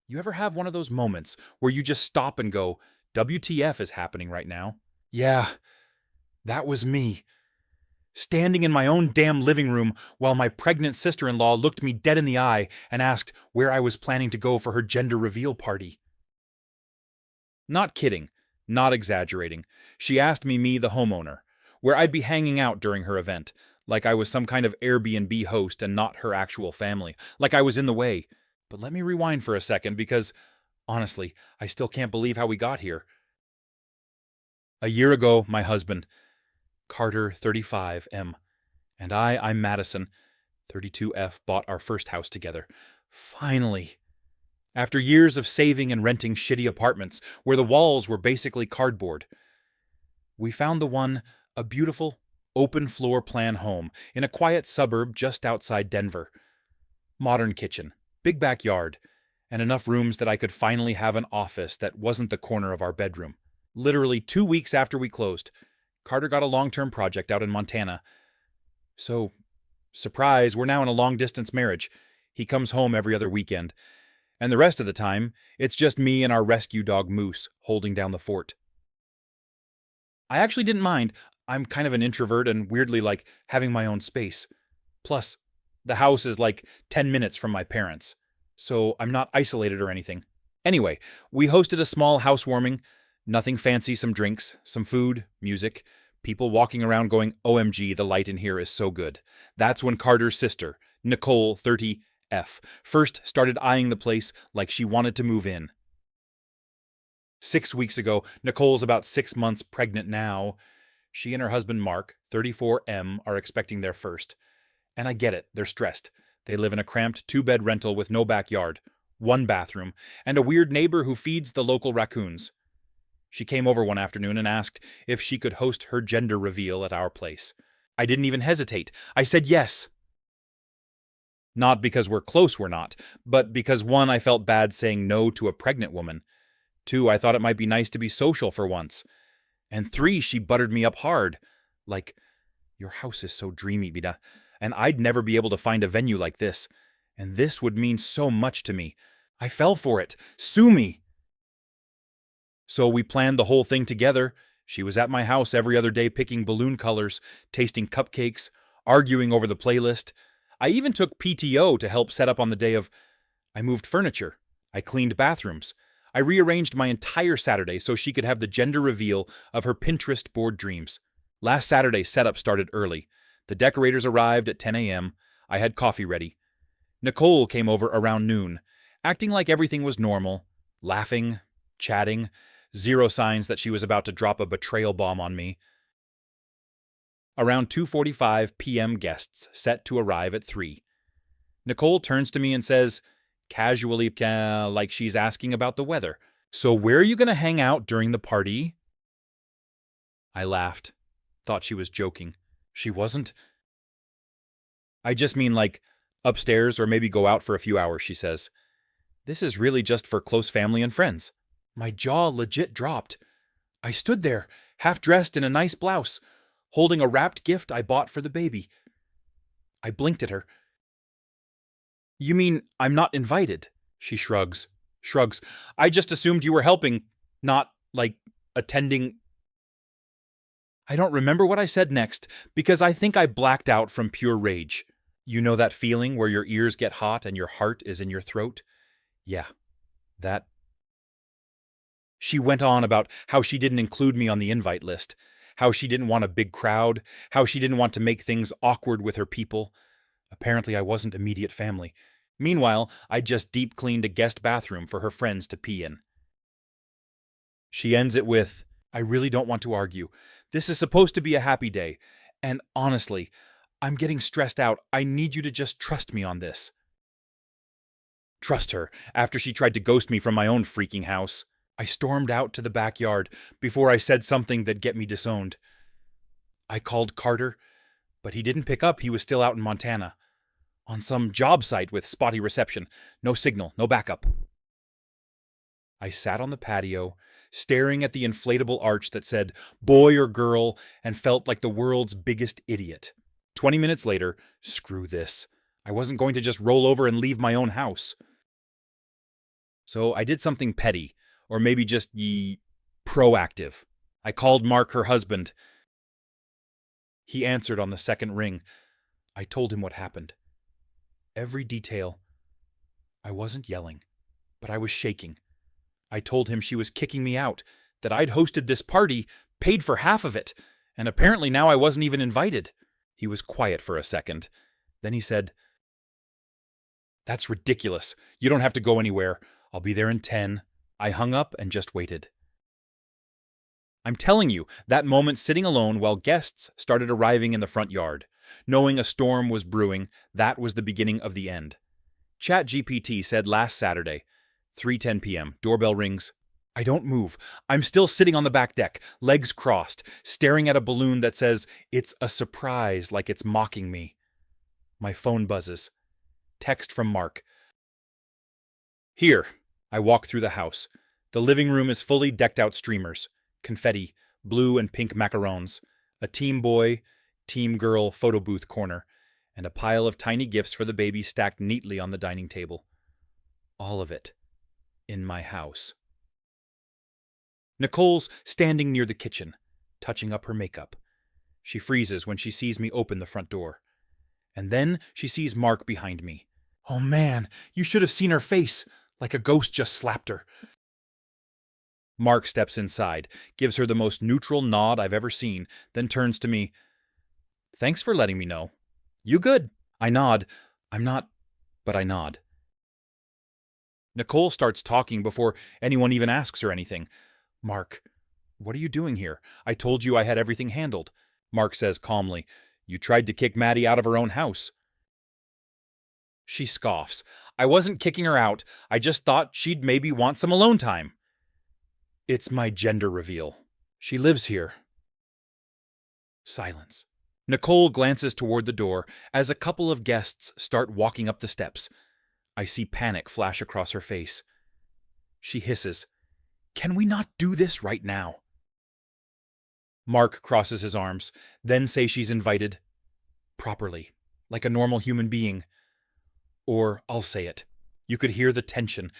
You ever have one of those moments where you just stop and go, WTF is happening right now? Yeah, that was me. Standing in my own damn living room while my pregnant sister-in-law looked me dead in the eye and asked where I was planning to go for her gender reveal party. Not kidding, not exaggerating. She asked me, the homeowner, where I'd be hanging out during her event, like I was some kind of Airbnb host and not her actual family, like I was in the way. But let me rewind for a second because, honestly, I still can't believe how we got here. A year ago, my husband, Carter 35M, and I'm Madison 32F, bought our first house together. Finally. After years of saving and renting shitty apartments where the walls were basically cardboard, we found the one, a beautiful, open floor plan home in a quiet suburb just outside Denver. Modern kitchen, big backyard, and enough rooms that I could finally have an office that wasn't the corner of our bedroom. Literally 2 weeks after we closed, Carter got a long-term project out in Montana. So, surprise, we're now in a long-distance marriage. He comes home every other weekend. And the rest of the time, it's just me and our rescue dog Moose holding down the fort. I actually didn't mind. I'm kind of an introvert and weirdly like having my own space. Plus, the house is like 10 minutes from my parents, so I'm not isolated or anything. Anyway, we hosted a small housewarming, nothing fancy, some drinks, some food, music, people walking around going, OMG, the light in here is so good. That's when Carter's sister, Nicole, 30F, first started eyeing the place like she wanted to move in. 6 weeks ago, Nicole's about 6 months pregnant now. She and her husband Mark, 34M, are expecting their first. And I get it, they're stressed. They live in a cramped 2-bed rental with no backyard, 1 bathroom, and a weird neighbor who feeds the local raccoons. She came over one afternoon and asked if she could host her gender reveal at our place. I didn't even hesitate. I said yes. Not because we're close, we're not, but because 1, I felt bad saying no to a pregnant woman. 2, I thought it might be nice to be social for once. And 3, she buttered me up hard. Like, your house is so dreamy, Vida, and I'd never be able to find a venue like this. And this would mean so much to me. I fell for it. Sue me. So we planned the whole thing together. She was at my house every other day picking balloon colors, tasting cupcakes, arguing over the playlist. I even took PTO to help set up on the day of. I moved furniture. I cleaned bathrooms. I rearranged my entire Saturday so she could have the gender reveal of her Pinterest board dreams. Last Saturday's setup started early. The decorators arrived at 10 a.m. I had coffee ready. Nicole came over around noon, acting like everything was normal, laughing, chatting, zero signs that she was about to drop a betrayal bomb on me. Around 2:45 p.m. guests set to arrive at 3. Nicole turns to me and says, casually, like she's asking about the weather, "So where are you going to hang out during the party?" I laughed. Thought she was joking. She wasn't. "I just mean like upstairs or maybe go out for a few hours," she says. "This is really just for close family and friends." My jaw legit dropped. I stood there, half dressed in a nice blouse, holding a wrapped gift I bought for the baby. I blinked at her. "You mean I'm not invited?" She shrugs. "I just assumed you were helping, not, like, attending." I don't remember what I said next, because I think I blacked out from pure rage. You know that feeling where your ears get hot and your heart is in your throat? Yeah, that. She went on about how she didn't include me on the invite list, how she didn't want a big crowd, how she didn't want to make things awkward with her people. Apparently I wasn't immediate family. Meanwhile, I just deep cleaned a guest bathroom for her friends to pee in. She ends it with, "I really don't want to argue. This is supposed to be a happy day. And honestly, I'm getting stressed out. I need you to just trust me on this." Trust her after she tried to ghost me from my own freaking house. I stormed out to the backyard before I said something that'd get me disowned. I called Carter, but he didn't pick up. He was still out in Montana. On some job site with spotty reception. No signal, no backup. I sat on the patio, staring at the inflatable arch that said, boy or girl, and felt like the world's biggest idiot. 20 minutes later, screw this. I wasn't going to just roll over and leave my own house. So I did something petty, or maybe just proactive. I called Mark, her husband. He answered on the second ring. I told him what happened. Every detail. I wasn't yelling, but I was shaking. I told him she was kicking me out, that I'd hosted this party, paid for half of it, and apparently now I wasn't even invited. He was quiet for a second. Then he said, "That's ridiculous. You don't have to go anywhere. I'll be there in 10. I hung up and just waited. I'm telling you, that moment sitting alone while guests started arriving in the front yard, knowing a storm was brewing, that was the beginning of the end. ChatGPT said last Saturday, 3:10 p.m., doorbell rings. I don't move. I'm still sitting on the back deck, legs crossed, staring at a balloon that says, "It's a surprise," like it's mocking me. My phone buzzes. Text from Mark. Here. I walk through the house. The living room is fully decked out streamers, confetti, blue and pink macarons, a team boy, team girl photo booth corner, and a pile of tiny gifts for the baby stacked neatly on the dining table. All of it in my house. Nicole's standing near the kitchen, touching up her makeup. She freezes when she sees me open the front door. And then she sees Mark behind me. Oh man, you should have seen her face, like a ghost just slapped her. Mark steps inside, gives her the most neutral nod I've ever seen, then turns to me. Thanks for letting me know. You good? I nod. I'm not, but I nod. Nicole starts talking before anyone even asks her anything. Mark, what are you doing here? I told you I had everything handled. Mark says calmly, You tried to kick Maddie out of her own house. She scoffs. I wasn't kicking her out. I just thought she'd maybe want some alone time. It's my gender reveal. She lives here. Silence. Nicole glances toward the door as a couple of guests start walking up the steps. I see panic flash across her face. She hisses, Can we not do this right now? Mark crosses his arms, then say she's invited. Properly, like a normal human being. Or I'll say it. You could hear the tension.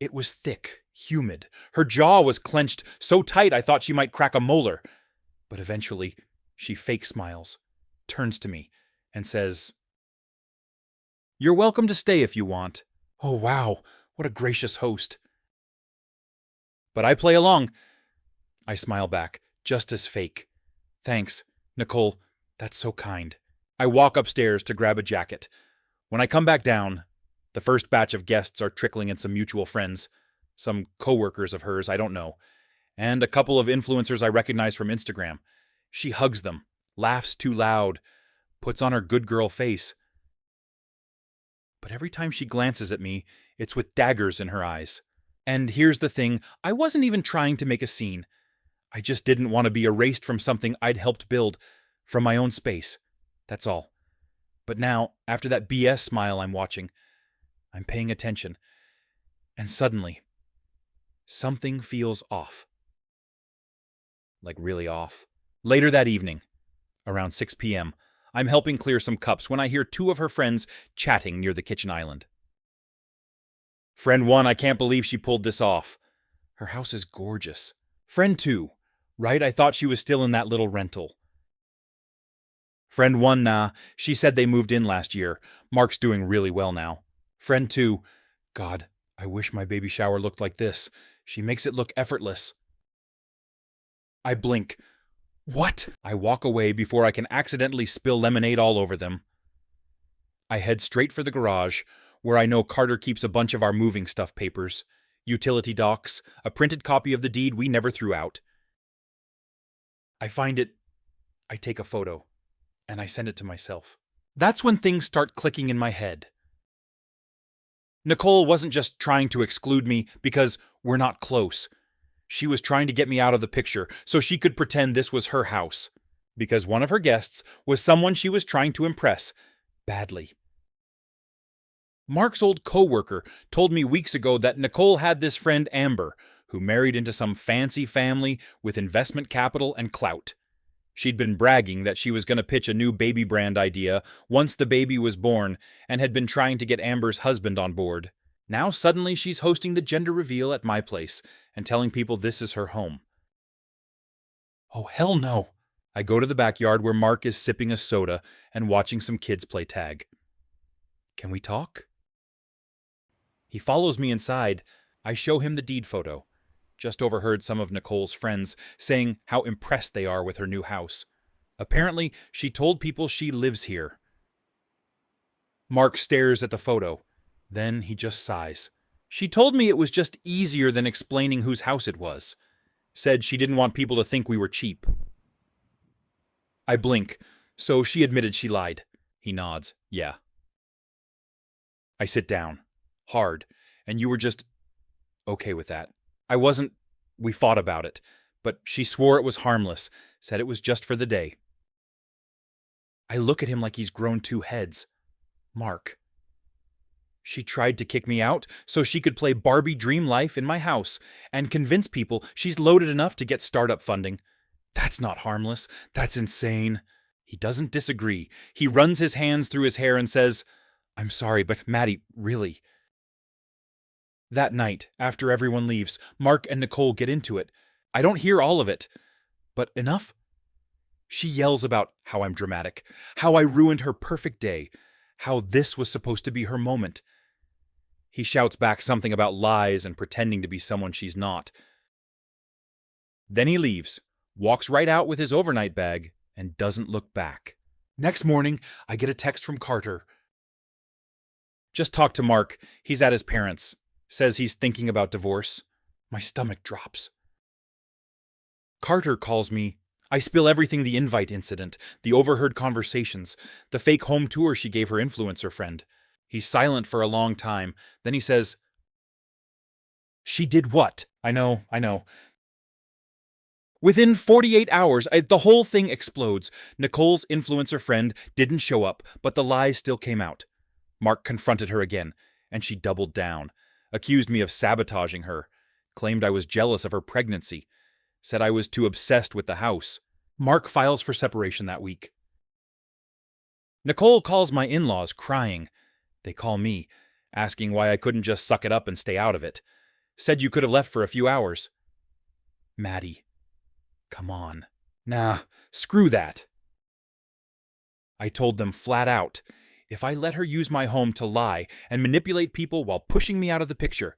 It was thick, humid. Her jaw was clenched so tight I thought she might crack a molar. But eventually, she fake smiles, turns to me, and says, You're welcome to stay if you want. Oh, wow, what a gracious host. But I play along. I smile back, just as fake. Thanks, Nicole, that's so kind. I walk upstairs to grab a jacket. When I come back down, the first batch of guests are trickling in some mutual friends, some coworkers of hers I don't know, and a couple of influencers I recognize from Instagram. She hugs them, laughs too loud, puts on her good girl face. But every time she glances at me, it's with daggers in her eyes. And here's the thing, I wasn't even trying to make a scene. I just didn't want to be erased from something I'd helped build, from my own space. That's all. But now, after that BS smile I'm watching, I'm paying attention. And suddenly, something feels off. Like really off. Later that evening, around 6 p.m., I'm helping clear some cups when I hear two of her friends chatting near the kitchen island. Friend 1, I can't believe she pulled this off. Her house is gorgeous. Friend 2, right? I thought she was still in that little rental. Friend 1, nah, she said they moved in last year. Mark's doing really well now. Friend 2, God, I wish my baby shower looked like this. She makes it look effortless. I blink. What? I walk away before I can accidentally spill lemonade all over them. I head straight for the garage, where I know Carter keeps a bunch of our moving stuff papers, utility docs, a printed copy of the deed we never threw out. I find it. I take a photo. And I send it to myself. That's when things start clicking in my head. Nicole wasn't just trying to exclude me because we're not close. She was trying to get me out of the picture so she could pretend this was her house. Because one of her guests was someone she was trying to impress. Badly. Mark's old co-worker told me weeks ago that Nicole had this friend Amber, who married into some fancy family with investment capital and clout. She'd been bragging that she was going to pitch a new baby brand idea once the baby was born and had been trying to get Amber's husband on board. Now suddenly she's hosting the gender reveal at my place and telling people this is her home. Oh, hell no. I go to the backyard where Mark is sipping a soda and watching some kids play tag. Can we talk? He follows me inside. I show him the deed photo. Just overheard some of Nicole's friends saying how impressed they are with her new house. Apparently, she told people she lives here. Mark stares at the photo. Then he just sighs. She told me it was just easier than explaining whose house it was. Said she didn't want people to think we were cheap. I blink, so she admitted she lied. He nods. Yeah. I sit down. Hard. And you were just okay with that. I wasn't. We fought about it. But she swore it was harmless. Said it was just for the day. I look at him like he's grown two heads. Mark. She tried to kick me out so she could play Barbie Dream Life in my house and convince people she's loaded enough to get startup funding. That's not harmless. That's insane. He doesn't disagree. He runs his hands through his hair and says, I'm sorry, but Maddie, really. That night, after everyone leaves, Mark and Nicole get into it. I don't hear all of it, but enough. She yells about how I'm dramatic, how I ruined her perfect day, how this was supposed to be her moment. He shouts back something about lies and pretending to be someone she's not. Then he leaves, walks right out with his overnight bag, and doesn't look back. Next morning, I get a text from Carter. Just talked to Mark. He's at his parents'. Says he's thinking about divorce. My stomach drops. Carter calls me. I spill everything: the invite incident, the overheard conversations, the fake home tour she gave her influencer friend. He's silent for a long time. Then he says, She did what? I know. Within 48 hours, the whole thing explodes. Nicole's influencer friend didn't show up, but the lies still came out. Mark confronted her again, and she doubled down. Accused me of sabotaging her. Claimed I was jealous of her pregnancy. Said I was too obsessed with the house. Mark files for separation that week. Nicole calls my in-laws crying. They call me, asking why I couldn't just suck it up and stay out of it. Said you could have left for a few hours. Maddie, come on. Nah, screw that. I told them flat out, if I let her use my home to lie and manipulate people while pushing me out of the picture,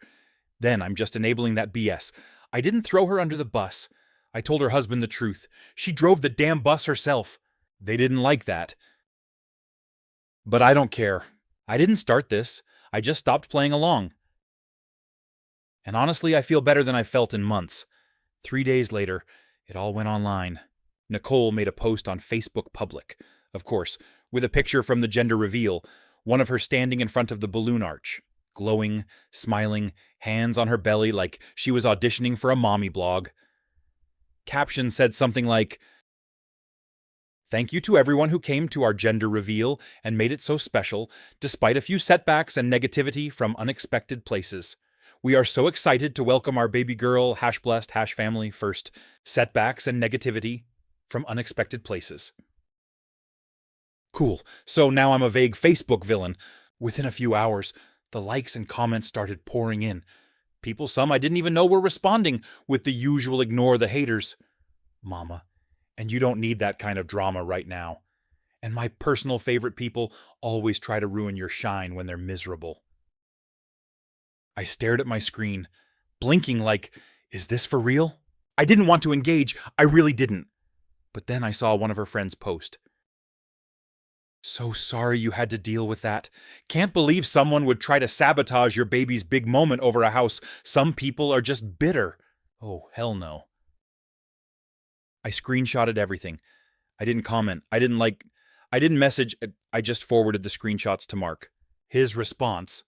then I'm just enabling that BS. I didn't throw her under the bus. I told her husband the truth. She drove the damn bus herself. They didn't like that. But I don't care. I didn't start this. I just stopped playing along. And honestly, I feel better than I've felt in months. 3 days later, it all went online. Nicole made a post on Facebook Public, of course, with a picture from the gender reveal, one of her standing in front of the balloon arch, glowing, smiling, hands on her belly like she was auditioning for a mommy blog. Caption said something like, Thank you to everyone who came to our gender reveal and made it so special, despite a few setbacks and negativity from unexpected places. We are so excited to welcome our baby girl, #blessed, #family first. Setbacks and negativity from unexpected places. Cool, so now I'm a vague Facebook villain. Within a few hours, the likes and comments started pouring in. People some I didn't even know were responding with the usual ignore the haters. Mama, and you don't need that kind of drama right now. And my personal favorite people always try to ruin your shine when they're miserable. I stared at my screen, blinking like, is this for real? I didn't want to engage, I really didn't. But then I saw one of her friends post. So sorry you had to deal with that. Can't believe someone would try to sabotage your baby's big moment over a house. Some people are just bitter. Oh, hell no. I screenshotted everything. I didn't comment. I didn't message. I just forwarded the screenshots to Mark. His response.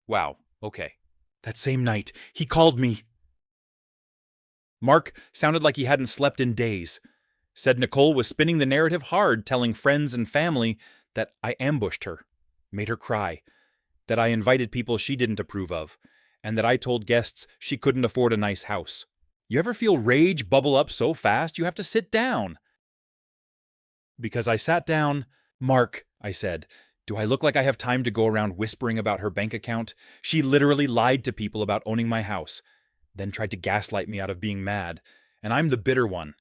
Wow, okay. That same night, he called me. Mark sounded like he hadn't slept in days. Said Nicole was spinning the narrative hard, telling friends and family that I ambushed her, made her cry, that I invited people she didn't approve of, and that I told guests she couldn't afford a nice house. You ever feel rage bubble up so fast you have to sit down? Because I sat down. Mark, I said, Do I look like I have time to go around whispering about her bank account? She literally lied to people about owning my house, then tried to gaslight me out of being mad, and I'm the bitter one.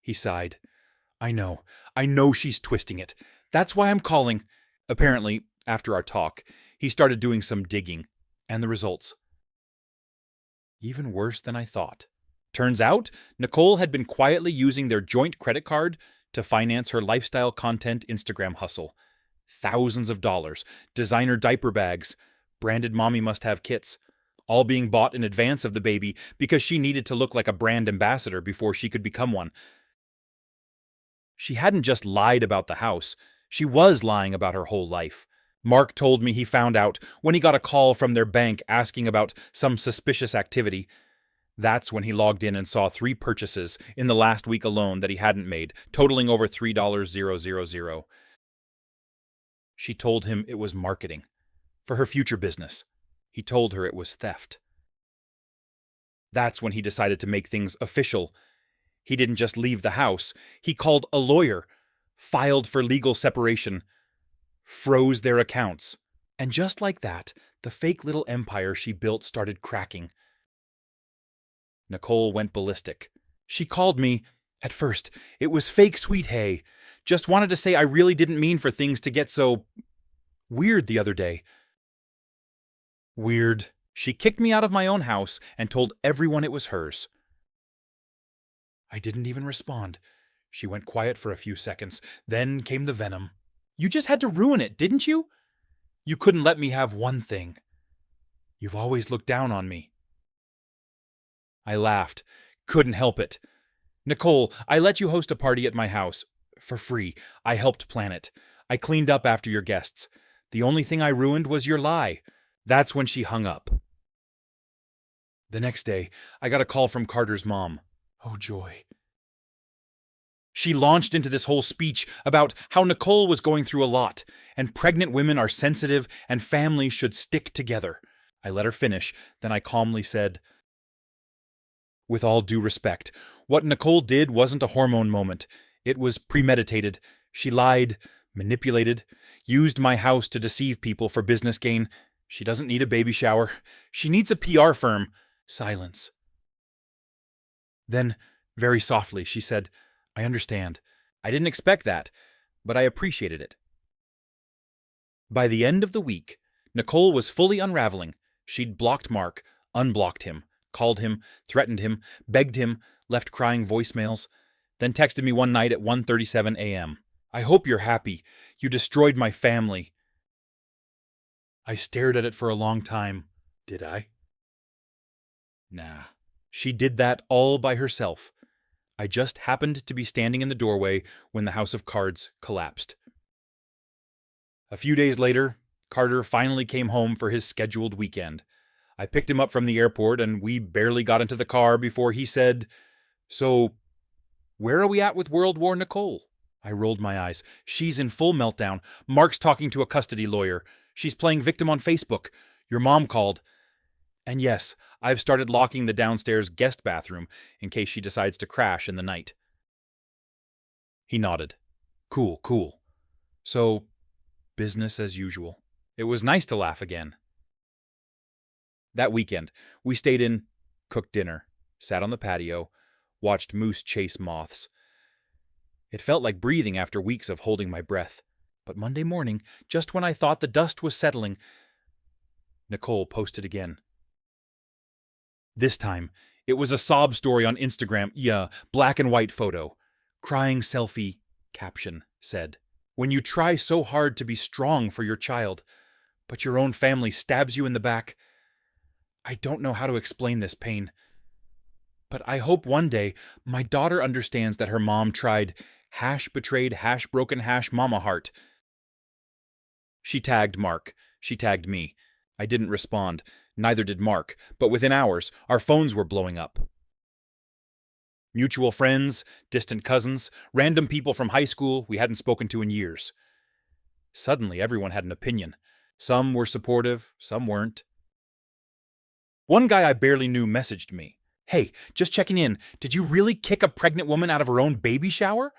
He sighed. I know she's twisting it. That's why I'm calling. Apparently, after our talk, he started doing some digging, and the results. Even worse than I thought. Turns out, Nicole had been quietly using their joint credit card to finance her lifestyle content Instagram hustle. Thousands of dollars, designer diaper bags, branded mommy must-have kits, all being bought in advance of the baby because she needed to look like a brand ambassador before she could become one. She hadn't just lied about the house, she was lying about her whole life. Mark told me he found out when he got a call from their bank asking about some suspicious activity. That's when he logged in and saw 3 purchases in the last week alone that he hadn't made, totaling over $3,000. She told him it was marketing for her future business. He told her it was theft. That's when he decided to make things official. He didn't just leave the house. He called a lawyer, filed for legal separation, froze their accounts. And just like that, the fake little empire she built started cracking. Nicole went ballistic. She called me. At first, it was fake sweet hay. Just wanted to say I really didn't mean for things to get so weird the other day. Weird. She kicked me out of my own house and told everyone it was hers. I didn't even respond. She went quiet for a few seconds. Then came the venom. You just had to ruin it, didn't you? You couldn't let me have one thing. You've always looked down on me. I laughed. Couldn't help it. Nicole, I let you host a party at my house. For free. I helped plan it. I cleaned up after your guests. The only thing I ruined was your lie. That's when she hung up. The next day, I got a call from Carter's mom. Oh, joy. She launched into this whole speech about how Nicole was going through a lot, and pregnant women are sensitive and families should stick together. I let her finish, then I calmly said, with all due respect, what Nicole did wasn't a hormone moment. It was premeditated. She lied, manipulated, used my house to deceive people for business gain. She doesn't need a baby shower. She needs a PR firm. Silence. Then, very softly, she said, I understand. I didn't expect that, but I appreciated it. By the end of the week, Nicole was fully unraveling. She'd blocked Mark, unblocked him, called him, threatened him, begged him, left crying voicemails, then texted me one night at 1:37 a.m. I hope you're happy. You destroyed my family. I stared at it for a long time. Did I? Nah. She did that all by herself. I just happened to be standing in the doorway when the house of cards collapsed. A few days later, Carter finally came home for his scheduled weekend. I picked him up from the airport and we barely got into the car before he said, So, where are we at with World War Nicole? I rolled my eyes. She's in full meltdown. Mark's talking to a custody lawyer. She's playing victim on Facebook. Your mom called. And yes, I've started locking the downstairs guest bathroom in case she decides to crash in the night. He nodded. Cool. So, business as usual. It was nice to laugh again. That weekend, we stayed in, cooked dinner, sat on the patio, watched moose chase moths. It felt like breathing after weeks of holding my breath. But Monday morning, just when I thought the dust was settling, Nicole posted again. This time, it was a sob story on Instagram, black and white photo. Crying selfie, caption said, When you try so hard to be strong for your child, but your own family stabs you in the back. I don't know how to explain this pain. But I hope one day my daughter understands that her mom tried #betrayed #broken #mama heart. She tagged Mark. She tagged me. I didn't respond. Neither did Mark. But within hours, our phones were blowing up. Mutual friends, distant cousins, random people from high school we hadn't spoken to in years. Suddenly, everyone had an opinion. Some were supportive, some weren't. One guy I barely knew messaged me. Hey, just checking in. Did you really kick a pregnant woman out of her own baby shower?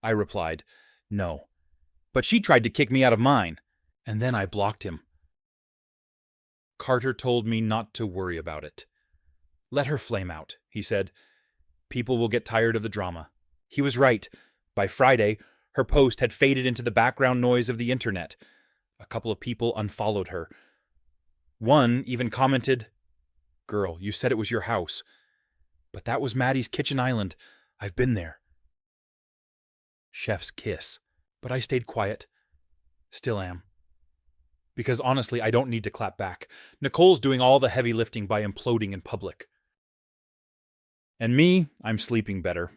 I replied, No. But she tried to kick me out of mine, and then I blocked him. Carter told me not to worry about it. Let her flame out, he said. People will get tired of the drama. He was right. By Friday, her post had faded into the background noise of the internet. A couple of people unfollowed her. One even commented, "Girl, you said it was your house. But that was Maddie's kitchen island. I've been there." Chef's kiss. But I stayed quiet. Still am. Because honestly, I don't need to clap back. Nicole's doing all the heavy lifting by imploding in public. And me, I'm sleeping better.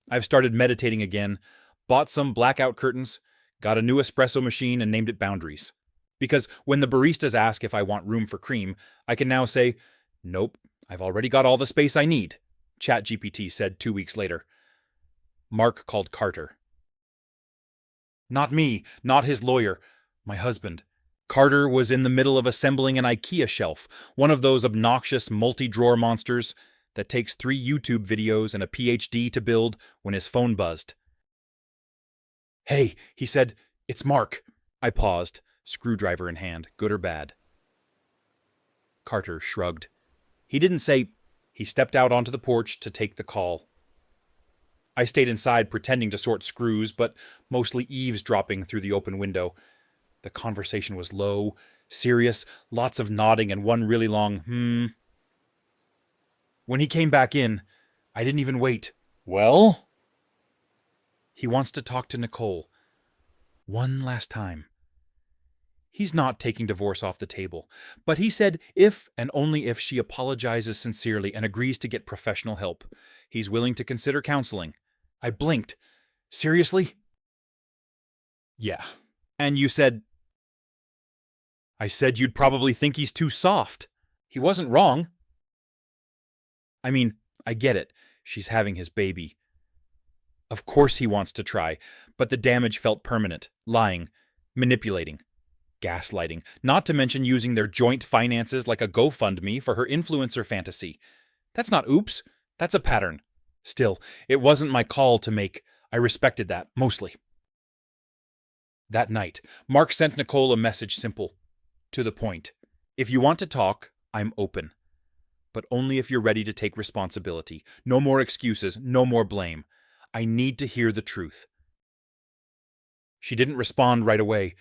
I've started meditating again, bought some blackout curtains, got a new espresso machine and named it Boundaries. Because when the baristas ask if I want room for cream, I can now say, "Nope, I've already got all the space I need," ChatGPT said 2 weeks later. Mark called Carter. Not me, not his lawyer, my husband. Carter was in the middle of assembling an IKEA shelf, one of those obnoxious multi-drawer monsters that takes 3 YouTube videos and a PhD to build, when his phone buzzed. "Hey," he said, "it's Mark." I paused, screwdriver in hand, good or bad. Carter shrugged. He didn't say. He stepped out onto the porch to take the call. I stayed inside pretending to sort screws, but mostly eavesdropping through the open window. The conversation was low, serious, lots of nodding and one really long When he came back in, I didn't even wait. "Well?" "He wants to talk to Nicole. One last time. He's not taking divorce off the table, but he said if and only if she apologizes sincerely and agrees to get professional help, he's willing to consider counseling." I blinked. "Seriously?" "Yeah. And you said—" "I said you'd probably think he's too soft." He wasn't wrong. I mean, I get it. She's having his baby. Of course he wants to try, but the damage felt permanent. Lying, manipulating, gaslighting, not to mention using their joint finances like a GoFundMe for her influencer fantasy. That's not oops, that's a pattern. Still, it wasn't my call to make. I respected that, mostly. That night, Mark sent Nicole a message simple, to the point. "If you want to talk, I'm open. But only if you're ready to take responsibility. No more excuses, no more blame. I need to hear the truth." She didn't respond right away.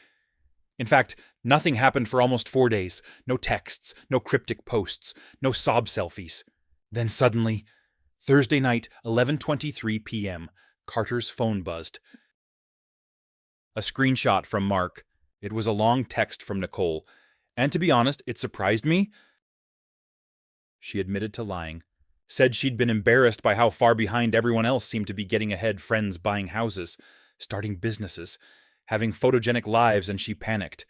In fact, nothing happened for almost 4 days. No texts, no cryptic posts, no sob selfies. Then suddenly, Thursday night, 11:23 p.m., Carter's phone buzzed. A screenshot from Mark. It was a long text from Nicole. And to be honest, it surprised me. She admitted to lying. Said she'd been embarrassed by how far behind everyone else seemed to be getting ahead, friends buying houses, starting businesses, having photogenic lives, and she panicked.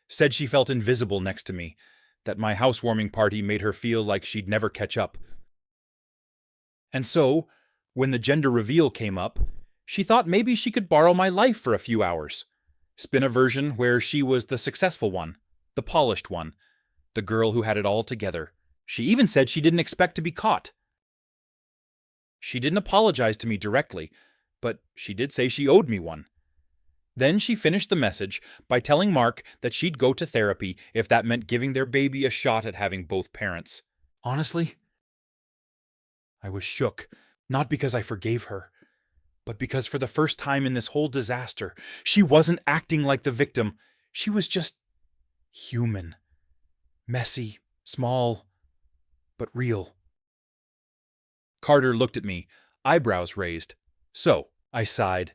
Said she felt invisible next to me, that my housewarming party made her feel like she'd never catch up. And so, when the gender reveal came up, she thought maybe she could borrow my life for a few hours. Spin a version where she was the successful one, the polished one, the girl who had it all together. She even said she didn't expect to be caught. She didn't apologize to me directly, but she did say she owed me one. Then she finished the message by telling Mark that she'd go to therapy if that meant giving their baby a shot at having both parents. Honestly, I was shook, not because I forgave her, but because for the first time in this whole disaster, she wasn't acting like the victim. She was just human. Messy, small, but real. Carter looked at me, eyebrows raised. "So," I sighed.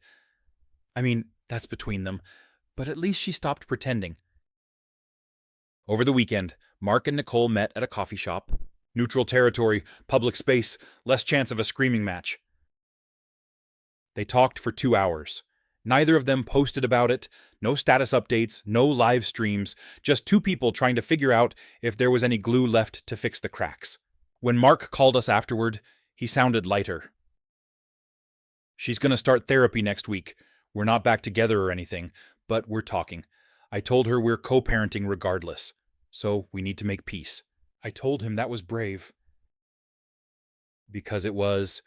I mean, that's between them, but at least she stopped pretending. Over the weekend, Mark and Nicole met at a coffee shop. Neutral territory, public space, less chance of a screaming match. They talked for 2 hours. Neither of them posted about it, no status updates, no live streams, just two people trying to figure out if there was any glue left to fix the cracks. When Mark called us afterward, he sounded lighter. "She's going to start therapy next week. We're not back together or anything, but we're talking. I told her we're co-parenting regardless, so we need to make peace." I told him that was brave. Because it was.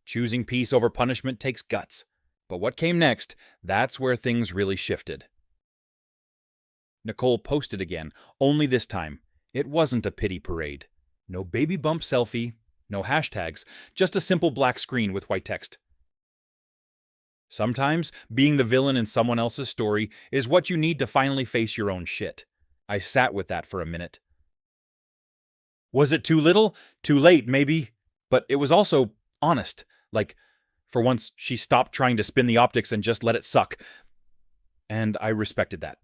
Choosing peace over punishment takes guts. But what came next, that's where things really shifted. Nicole posted again, only this time, it wasn't a pity parade. No baby bump selfie, no hashtags, just a simple black screen with white text. Sometimes, being the villain in someone else's story is what you need to finally face your own shit. I sat with that for a minute. Was it too little? Too late, maybe. But it was also honest. Like, for once, she stopped trying to spin the optics and just let it suck. And I respected that.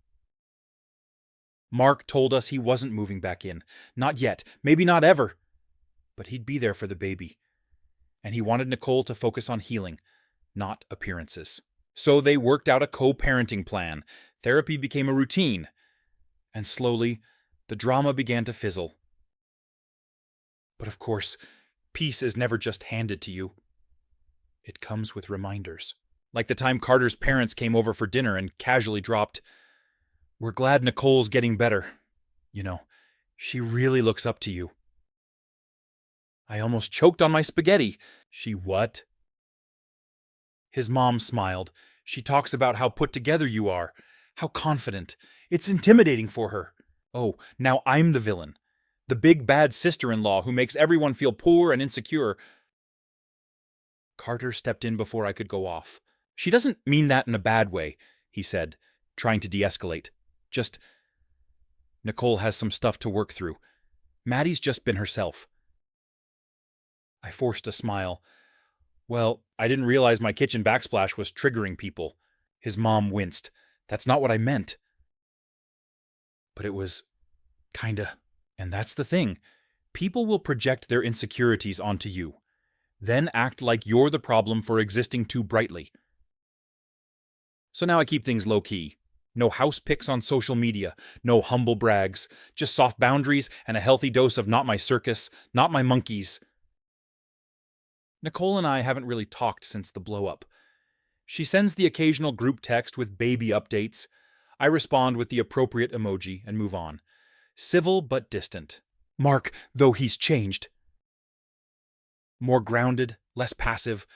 Mark told us he wasn't moving back in. Not yet. Maybe not ever. But he'd be there for the baby. And he wanted Nicole to focus on healing, not appearances. So they worked out a co-parenting plan. Therapy became a routine. And slowly, the drama began to fizzle. But of course, peace is never just handed to you. It comes with reminders. Like the time Carter's parents came over for dinner and casually dropped, "We're glad Nicole's getting better. You know, she really looks up to you." I almost choked on my spaghetti. She what? His mom smiled. She talks about how put together you are, how confident. It's intimidating for her. Oh, now I'm the villain. The big bad sister-in-law who makes everyone feel poor and insecure. Carter stepped in before I could go off. "She doesn't mean that in a bad way," he said, trying to de-escalate. "Just, Nicole has some stuff to work through. Maddie's just been herself." I forced a smile. "Well, I didn't realize my kitchen backsplash was triggering people." His mom winced. "That's not what I meant." But it was kinda. And that's the thing. People will project their insecurities onto you, then act like you're the problem for existing too brightly. So now I keep things low-key. No house pics on social media, no humble brags, just soft boundaries and a healthy dose of not my circus, not my monkeys. Nicole and I haven't really talked since the blow-up. She sends the occasional group text with baby updates. I respond with the appropriate emoji and move on. Civil but distant. Mark, though he's changed. More grounded, less passive,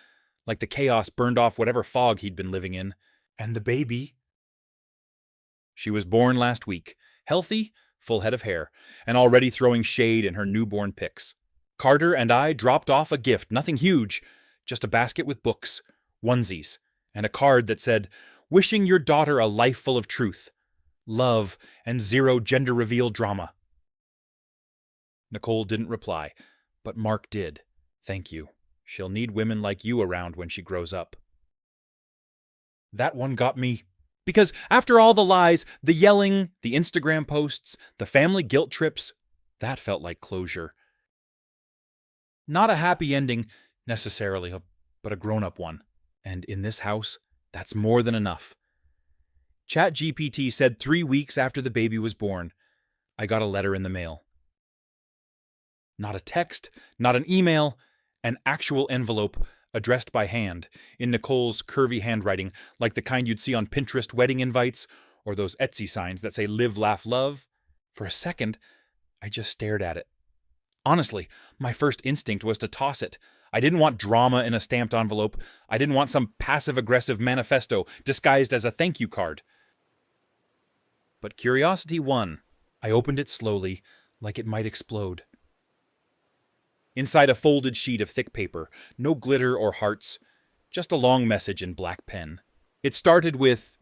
like the chaos burned off whatever fog he'd been living in. And the baby? She was born last week, healthy, full head of hair, and already throwing shade in her newborn pics. Carter and I dropped off a gift, nothing huge, just a basket with books, onesies, and a card that said, "Wishing your daughter a life full of truth, love, and zero gender reveal drama." Nicole didn't reply, but Mark did. "Thank you. She'll need women like you around when she grows up." That one got me. Because after all the lies, the yelling, the Instagram posts, the family guilt trips, that felt like closure. Not a happy ending, necessarily, but a grown-up one. And in this house, that's more than enough. ChatGPT said 3 weeks after the baby was born, I got a letter in the mail. Not a text, not an email, an actual envelope addressed by hand, in Nicole's curvy handwriting, like the kind you'd see on Pinterest wedding invites, or those Etsy signs that say live, laugh, love. For a second, I just stared at it. Honestly, my first instinct was to toss it. I didn't want drama in a stamped envelope. I didn't want some passive-aggressive manifesto disguised as a thank you card. But curiosity won. I opened it slowly, like it might explode. Inside a folded sheet of thick paper, no glitter or hearts, just a long message in black pen. It started with,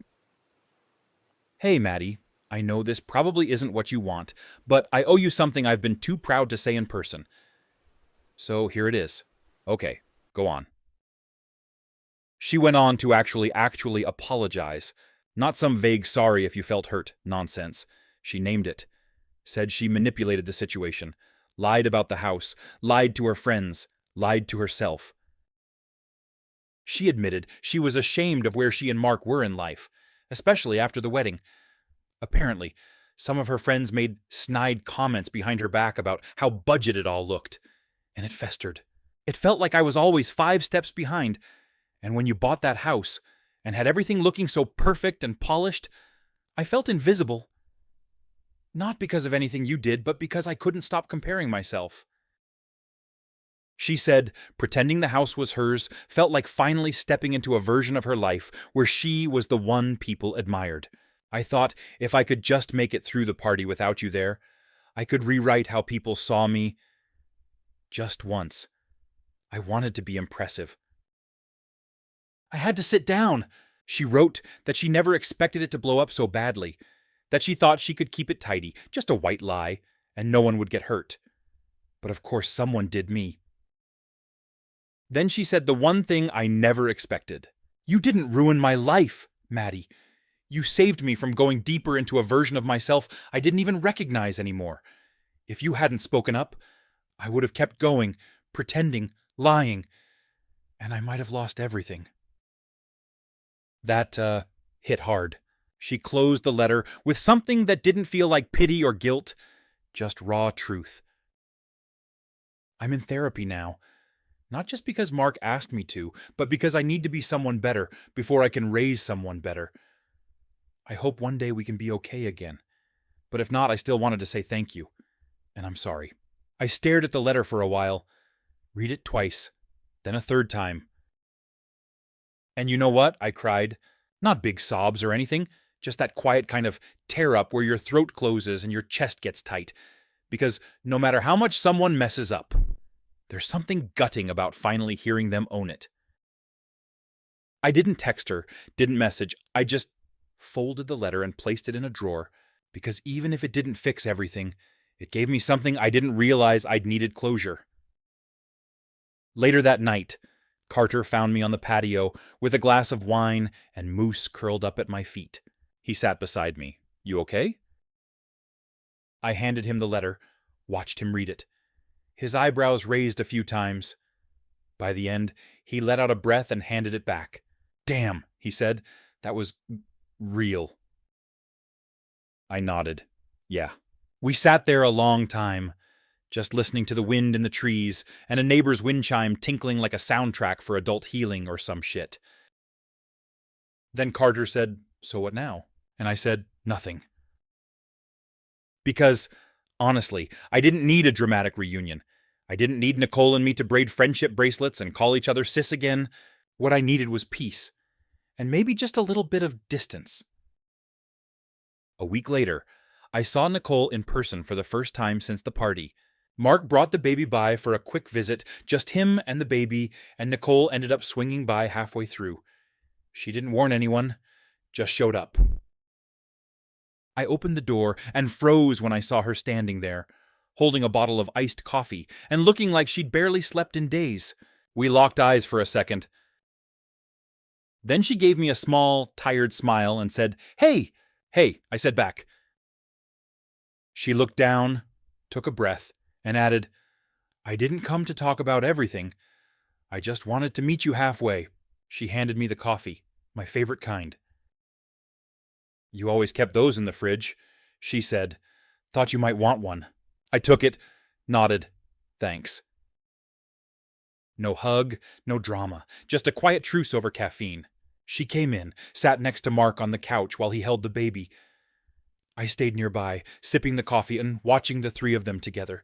"Hey, Maddie, I know this probably isn't what you want, but I owe you something I've been too proud to say in person. So here it is. Okay, go on." She went on to actually apologize. Not some vague sorry if you felt hurt nonsense. She named it. Said she manipulated the situation. Lied about the house. Lied to her friends. Lied to herself. She admitted she was ashamed of where she and Mark were in life, especially after the wedding. Apparently, some of her friends made snide comments behind her back about how budget it all looked, and it festered. It felt like I was always 5 steps behind, and when you bought that house and had everything looking so perfect and polished, I felt invisible. Not because of anything you did, but because I couldn't stop comparing myself. She said pretending the house was hers felt like finally stepping into a version of her life where she was the one people admired. I thought if I could just make it through the party without you there, I could rewrite how people saw me. Just once. I wanted to be impressive. I had to sit down. She wrote that she never expected it to blow up so badly, that she thought she could keep it tidy, just a white lie, and no one would get hurt. But of course someone did me. Then she said the one thing I never expected. You didn't ruin my life, Maddie. You saved me from going deeper into a version of myself I didn't even recognize anymore. If you hadn't spoken up, I would have kept going, pretending, lying, and I might have lost everything. That, hit hard. She closed the letter with something that didn't feel like pity or guilt, just raw truth. I'm in therapy now. Not just because Mark asked me to, but because I need to be someone better before I can raise someone better. I hope one day we can be okay again. But if not, I still wanted to say thank you. And I'm sorry. I stared at the letter for a while. Read it twice. Then a third time. And you know what? I cried. Not big sobs or anything. Just that quiet kind of tear-up where your throat closes and your chest gets tight. Because no matter how much someone messes up, there's something gutting about finally hearing them own it. I didn't text her, didn't message. I just folded the letter and placed it in a drawer, because even if it didn't fix everything, it gave me something I didn't realize I'd needed closure. Later that night, Carter found me on the patio with a glass of wine and Moose curled up at my feet. He sat beside me. You okay? I handed him the letter, watched him read it. His eyebrows raised a few times. By the end, he let out a breath and handed it back. Damn, he said. That was real. I nodded. Yeah. We sat there a long time, just listening to the wind in the trees and a neighbor's wind chime tinkling like a soundtrack for adult healing or some shit. Then Carter said, "So what now?" And I said, "Nothing." Because, honestly, I didn't need a dramatic reunion. I didn't need Nicole and me to braid friendship bracelets and call each other sis again. What I needed was peace. And maybe just a little bit of distance. A week later, I saw Nicole in person for the first time since the party. Mark brought the baby by for a quick visit, just him and the baby, and Nicole ended up swinging by halfway through. She didn't warn anyone, just showed up. I opened the door and froze when I saw her standing there, holding a bottle of iced coffee and looking like she'd barely slept in days. We locked eyes for a second. Then she gave me a small, tired smile and said, "Hey!" "Hey," I said back. She looked down, took a breath, and added, "I didn't come to talk about everything. I just wanted to meet you halfway." She handed me the coffee, my favorite kind. "You always kept those in the fridge," she said. "Thought you might want one." I took it, nodded. "Thanks." No hug, no drama, just a quiet truce over caffeine. She came in, sat next to Mark on the couch while he held the baby. I stayed nearby, sipping the coffee and watching the three of them together.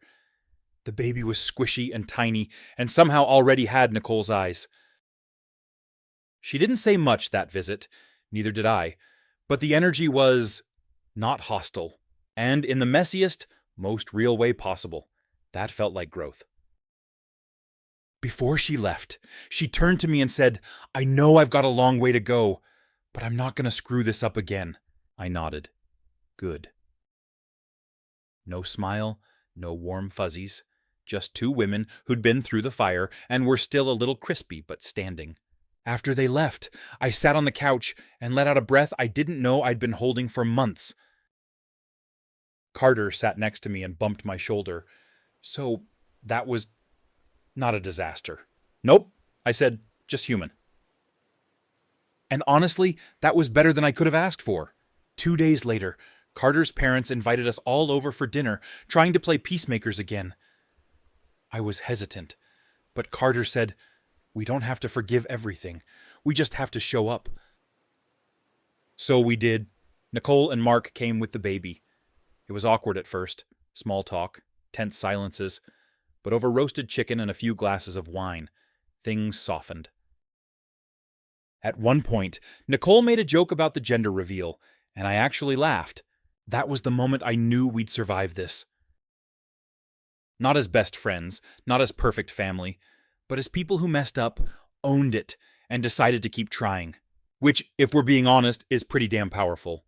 The baby was squishy and tiny, and somehow already had Nicole's eyes. She didn't say much that visit, neither did I, but the energy was not hostile, and in the messiest, most real way possible. That felt like growth. Before she left, she turned to me and said, "I know I've got a long way to go, but I'm not going to screw this up again." I nodded. Good. No smile, no warm fuzzies, just two women who'd been through the fire and were still a little crispy but standing. After they left, I sat on the couch and let out a breath I didn't know I'd been holding for months. Carter sat next to me and bumped my shoulder. "So, that was not a disaster." "Nope," I said, "just human." And honestly, that was better than I could have asked for. 2 days later, Carter's parents invited us all over for dinner, trying to play peacemakers again. I was hesitant, but Carter said, "We don't have to forgive everything. We just have to show up." So we did. Nicole and Mark came with the baby. It was awkward at first. Small talk, tense silences. but over roasted chicken and a few glasses of wine, things softened. At one point, Nicole made a joke about the gender reveal, and I actually laughed. That was the moment I knew we'd survive this. Not as best friends, not as perfect family, but as people who messed up, owned it, and decided to keep trying. Which, if we're being honest, is pretty damn powerful.